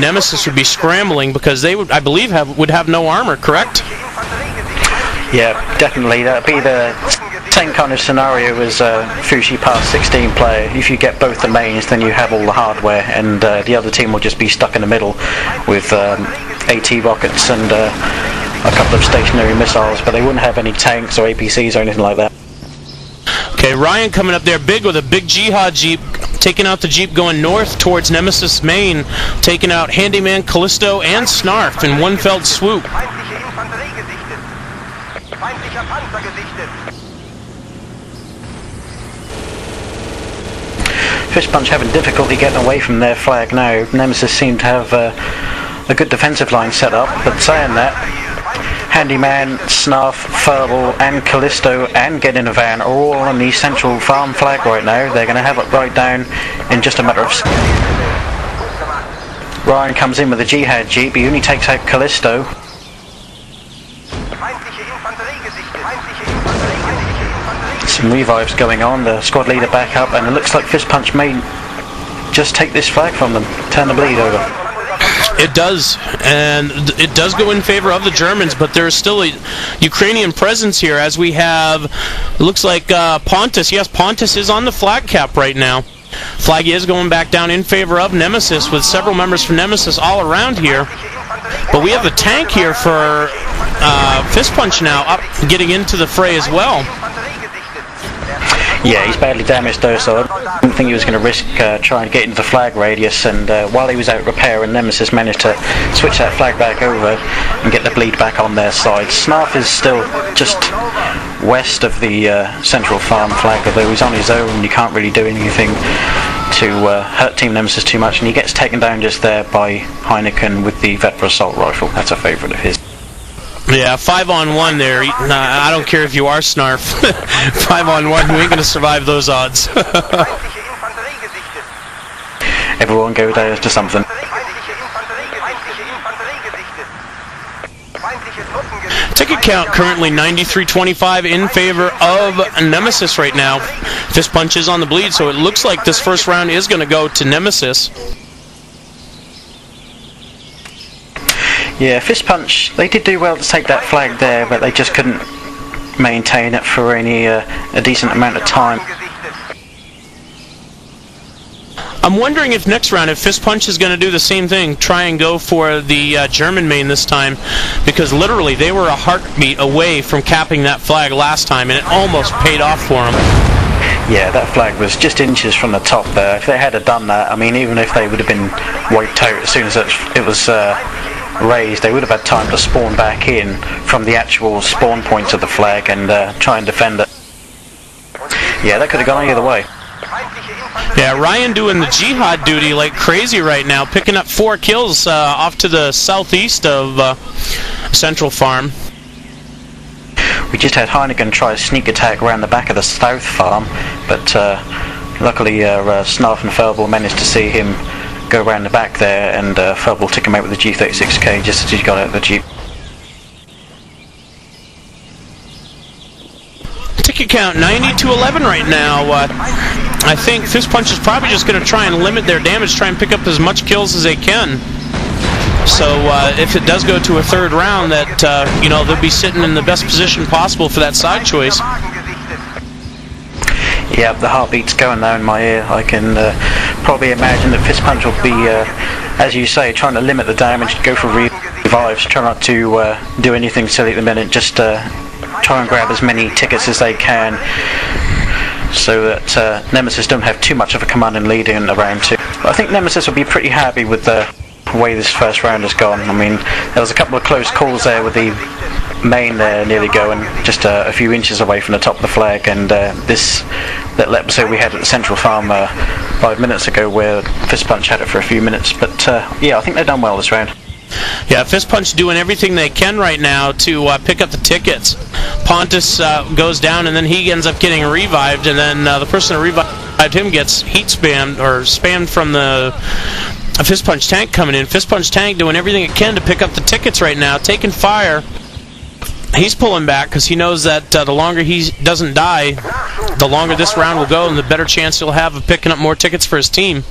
Nemesis would be scrambling because they would, I believe, would have no armor, correct? Yeah, definitely. That'd be the same kind of scenario as Fushi Pass 16 player. If you get both the mains, then you have all the hardware, and the other team will just be stuck in the middle with AT rockets and a couple of stationary missiles, but they wouldn't have any tanks or APCs or anything like that. Okay, Ryan coming up there big with a big Jihad Jeep, taking out the Jeep going north towards Nemesis main, taking out Handyman, Callisto, and Snarf in one fell swoop. FistPunch having difficulty getting away from their flag now. Nemesis seem to have a good defensive line set up, but saying that, Handyman, Snarf, Furball, and Callisto, and Get in a Van are all on the central farm flag right now. They're going to have it right down in just a matter of seconds. Ryan comes in with a Jihad Jeep. He only takes out Callisto. Some revives going on. The squad leader back up, and it looks like FistPunch may just take this flag from them, turn the bleed over. It does, and it does go in favor of the Germans, but there's still a Ukrainian presence here, as we have, it looks like Pontus. Yes, Pontus is on the flag cap right now. Flag is going back down in favor of Nemesis, with several members from Nemesis all around here. But we have the tank here for FistPunch now, up getting into the fray as well. Yeah, he's badly damaged though, so I didn't think he was going to risk trying to get into the flag radius, and while he was out repairing, Nemesis managed to switch that flag back over and get the bleed back on their side. Snarf is still just west of the central farm flag, although he's on his own. You can't really do anything to hurt Team Nemesis too much, and he gets taken down just there by Heineken with the Vetra assault rifle. That's a favourite of his. Yeah, 5-on-1 there. I don't care if you are Snarf. 5-on-1, you ain't going to survive those odds. Everyone go down to something. Ticket count currently 93-25 in favor of Nemesis right now. FistPunch is on the bleed, so it looks like this first round is going to go to Nemesis. Yeah, FistPunch, they did do well to take that flag there, but they just couldn't maintain it for any a decent amount of time. I'm wondering if next round, if FistPunch is going to do the same thing, try and go for the German main this time, because literally they were a heartbeat away from capping that flag last time, and it almost paid off for them. Yeah, that flag was just inches from the top there. If they had done that, I mean, even if they would have been wiped out as soon as it was raised, they would have had time to spawn back in from the actual spawn points of the flag and try and defend it. Yeah, that could have gone either way. Yeah, Ryan doing the Jihad duty like crazy right now, picking up 4 kills off to the southeast of Central Farm. We just had Heineken try a sneak attack around the back of the south farm, but luckily Snarf and Furball managed to see him go around the back there, and Furball took him out with the G36K just as he got out of the Jeep. Ticket count 90-11 right now. I think FistPunch is probably just going to try and limit their damage, try and pick up as much kills as they can. So if it does go to a third round, that they'll be sitting in the best position possible for that side choice. Yeah, the heartbeat's going now in my ear. I can probably imagine that FistPunch will be, as you say, trying to limit the damage, go for revives, try not to do anything silly at the minute, just try and grab as many tickets as they can, so that Nemesis don't have too much of a commanding lead in round 2. But I think Nemesis will be pretty happy with the way this first round has gone. I mean, there was a couple of close calls there with the main there nearly going just a few inches away from the top of the flag, and this little episode we had at the Central Farm 5 minutes ago where FistPunch had it for a few minutes. But yeah, I think they've done well this round. Yeah, FistPunch doing everything they can right now to pick up the tickets. Pontus goes down, and then he ends up getting revived, and then the person who revived him gets heat spammed, or spammed from the FistPunch tank coming in. FistPunch tank doing everything it can to pick up the tickets right now, taking fire. He's pulling back because he knows that the longer he doesn't die, the longer this round will go, and the better chance he'll have of picking up more tickets for his team.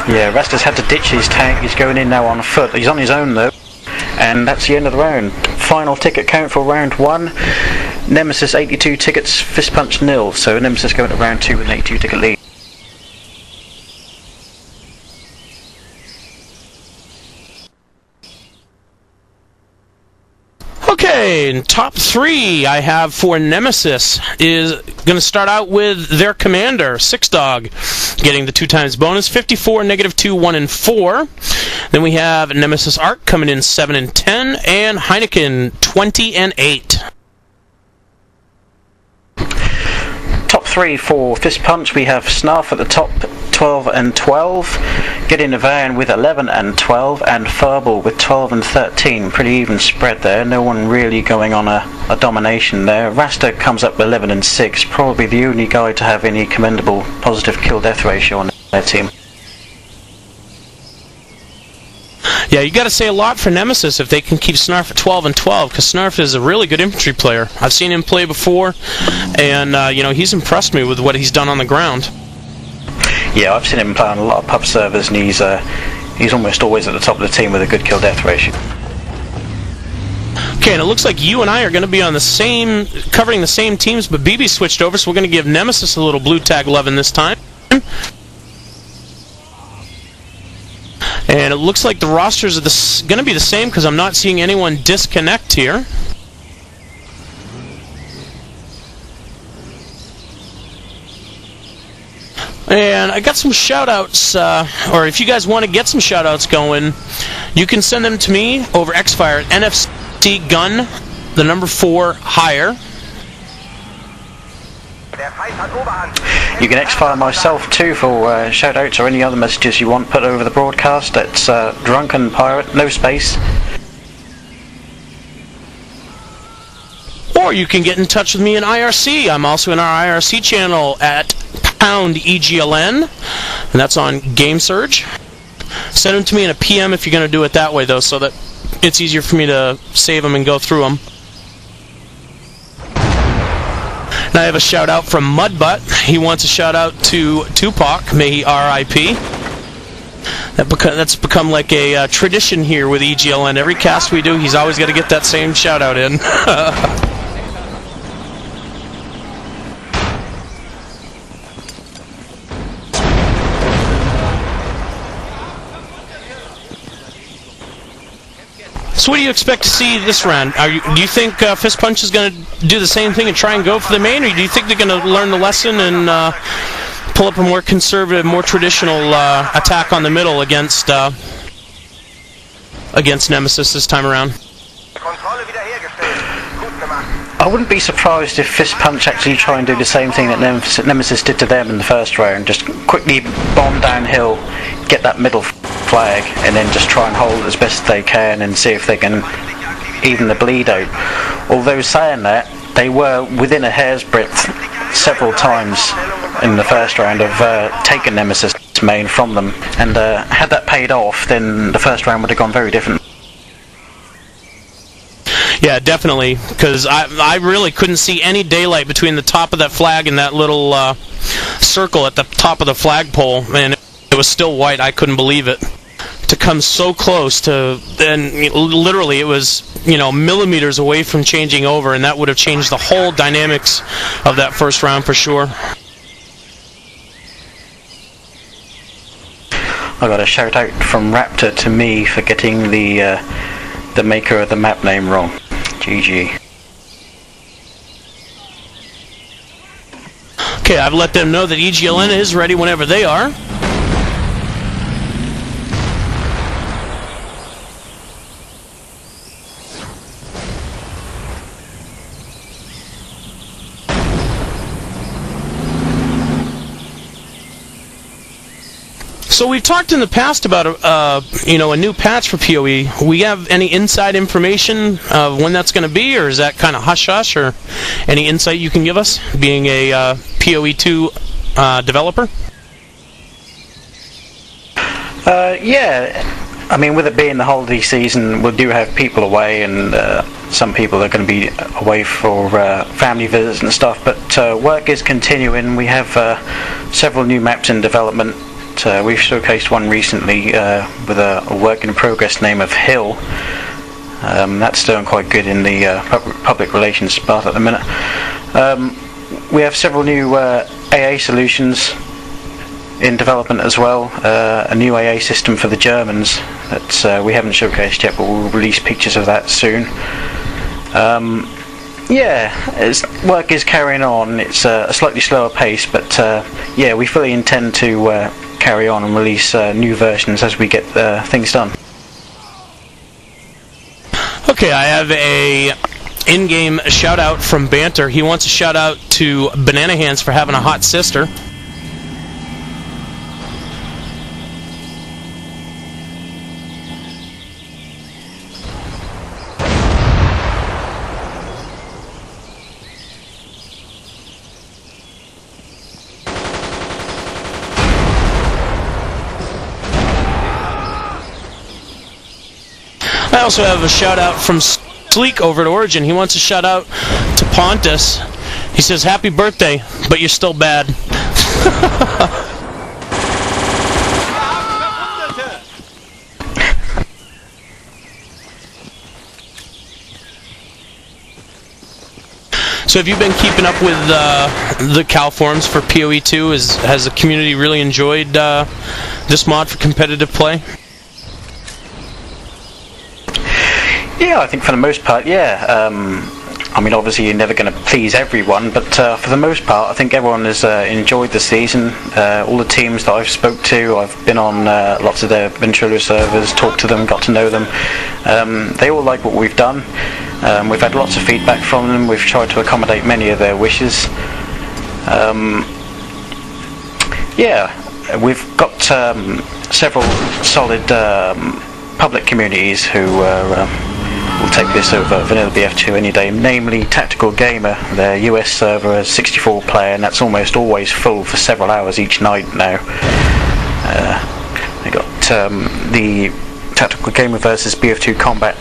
Yeah, Rasta's had to ditch his tank. He's going in now on foot. He's on his own though. And that's the end of the round. Final ticket count for round 1. Nemesis 82 tickets, FistPunch 0. So Nemesis going to round 2 with an 82 ticket lead. Okay, top 3 I have for Nemesis is going to start out with their commander, Six Dog, getting the 2 times bonus, 54, -2, 1 and 4. Then we have Nemesis Arc coming in 7 and 10, and Heineken 20 and 8. Top 3 for FistPunch, we have Snarf at the top, 12 and 12. Getting a van with 11 and 12, and Furball with 12 and 13. Pretty even spread there. No one really going on a domination there. Rasta comes up with 11 and 6. Probably the only guy to have any commendable positive kill-death ratio on their team. Yeah, you got to say a lot for Nemesis if they can keep Snarf at 12 and 12, because Snarf is a really good infantry player. I've seen him play before, and you know, he's impressed me with what he's done on the ground. Yeah, I've seen him play on a lot of pub servers, and he's almost always at the top of the team with a good kill-death ratio. Okay, and it looks like you and I are going to be on the same, covering the same teams, but BB switched over, so we're going to give Nemesis a little blue tag loving this time. And it looks like the rosters are going to be the same, because I'm not seeing anyone disconnect here. And I got some shout-outs, or if you guys want to get some shout-outs going, you can send them to me over Xfire at NFC Gun, the number 4 higher. You can X-Fire myself too for shout-outs or any other messages you want put over the broadcast. That's Drunken Pirate, no space. Or you can get in touch with me in IRC. I'm also in our IRC channel at #EGLN, and that's on GameSurge. Send them to me in a PM if you're going to do it that way, though, so that it's easier for me to save them and go through them. And I have a shout out from Mudbutt. He wants a shout out to Tupac, may he R.I.P. That's become like a tradition here with EGLN. Every cast we do, he's always got to get that same shout out in. So what do you expect to see this round? Do you think FistPunch is going to do the same thing and try and go for the main, or do you think they're going to learn the lesson and pull up a more conservative, more traditional attack on the middle against Nemesis this time around? I wouldn't be surprised if FistPunch actually try and do the same thing that Nemesis did to them in the first round. Just quickly bomb downhill, get that middle flag, and then just try and hold as best they can and see if they can even the bleed out. Although saying that, they were within a hair's breadth several times in the first round of taking Nemesis main from them, and had that paid off, then the first round would have gone very different. Yeah, definitely, because I really couldn't see any daylight between the top of that flag and that little circle at the top of the flagpole, and it was still white. I couldn't believe it. To come so close to, and literally it was, you know, millimeters away from changing over, and that would have changed the whole dynamics of that first round for sure. I got a shout out from Raptor to me for getting the maker of the map name wrong. GG. Okay, I've let them know that EGLN is ready whenever they are. So we've talked in the past about a new patch for PoE. We have any inside information of when that's going to be, or is that kind of hush-hush, or any insight you can give us, being a PoE2 developer? Yeah, I mean, with it being the holiday season, we do have people away, and some people are going to be away for family visits and stuff, but work is continuing. We have several new maps in development but we've showcased one recently with a work in progress name of Hill. That's doing quite good in the public relations part at the minute. We have several new AA solutions in development as well. A new AA system for the Germans that we haven't showcased yet, but we'll release pictures of that soon. Work is carrying on. It's a slightly slower pace, but yeah, we fully intend to carry on and release new versions as we get things done. Okay, I have a in-game shout-out from Banter. He wants a shout-out to Banana Hands for having a hot sister. I also have a shout-out from Sleek over at Origin. He wants a shout-out to Pontus. He says, happy birthday, but you're still bad. So have you been keeping up with the Cal forums for PoE2? Has the community really enjoyed this mod for competitive play? Yeah, I think for the most part, yeah. I mean, obviously you're never going to please everyone, but for the most part, I think everyone has enjoyed the season. All the teams that I've spoke to, I've been on lots of their Ventrilo servers, talked to them, got to know them. They all like what we've done. We've had lots of feedback from them. We've tried to accommodate many of their wishes. Yeah, we've got several solid public communities who will take this over vanilla BF2 any day, namely Tactical Gamer. Their US server is 64 player, and that's almost always full for several hours each night now. They got the Tactical Gamer versus BF2 Combat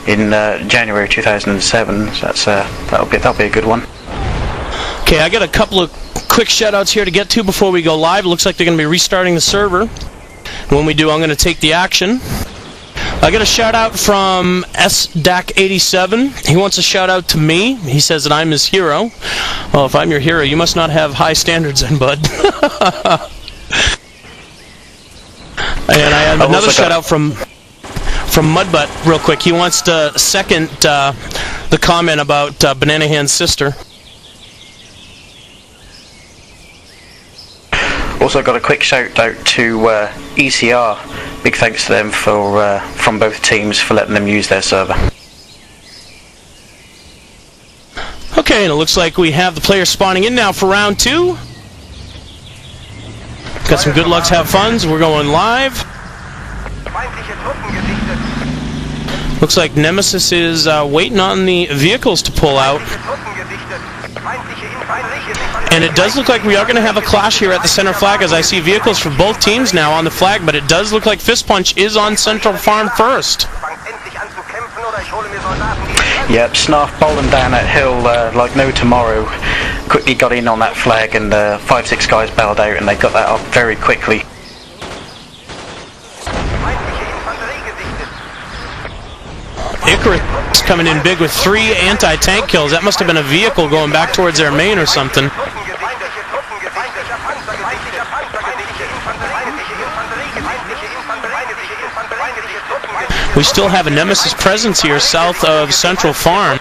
in January 2007, so that'll be a good one. Okay, I got a couple of quick shout-outs here to get to before we go live. It looks like they're going to be restarting the server. When we do, I'm going to take the action. I got a shout out from SDAC87. He wants a shout out to me. He says that I'm his hero. Well, if I'm your hero, you must not have high standards then, bud. And I have another shout out from Mudbutt real quick. He wants to second the comment about Banana Hand's sister. Also got a quick shout out to ECR. Big thanks to them for from both teams for letting them use their server. Okay, and it looks like we have the players spawning in now for round 2. Got some good lucks, have funs. We're going live. Looks like Nemesis is waiting on the vehicles to pull out. And it does look like we are going to have a clash here at the center flag, as I see vehicles for both teams now on the flag, but it does look like FistPunch is on Central Farm first. Yep, Snarf bowling down that hill like no tomorrow. Quickly got in on that flag, and 5-6 guys bailed out, and they got that up very quickly. Icarus coming in big with 3 anti-tank kills. That must have been a vehicle going back towards their main or something. We still have a Nemesis presence here south of Central Farm,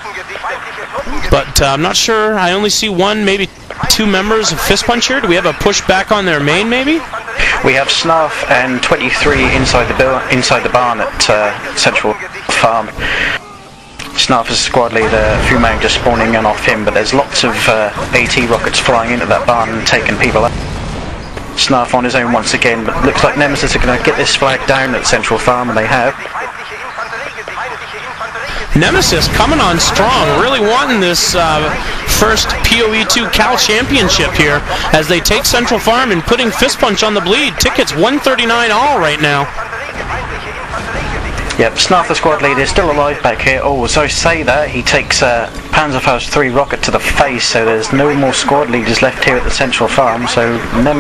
but I'm not sure. I only see 1, maybe 2 members of FistPunch here. Do we have a push back on their main, maybe? We have Snarf and 23 inside the barn at Central Farm. Snarf is a squad leader, a few men just spawning in off him, but there's lots of AT rockets flying into that barn and taking people out. Snarf on his own once again, but looks like Nemesis are going to get this flag down at Central Farm, and they have. Nemesis coming on strong, really wanting this first PoE2 Cal Championship here as they take Central Farm and putting FistPunch on the bleed. Tickets 139 all right now. Yep, Snarf, the squad leader, is still alive back here. Oh, so I say that, he takes Panzerfaust 3 rocket to the face, so there's no more squad leaders left here at the Central Farm, so Nemesis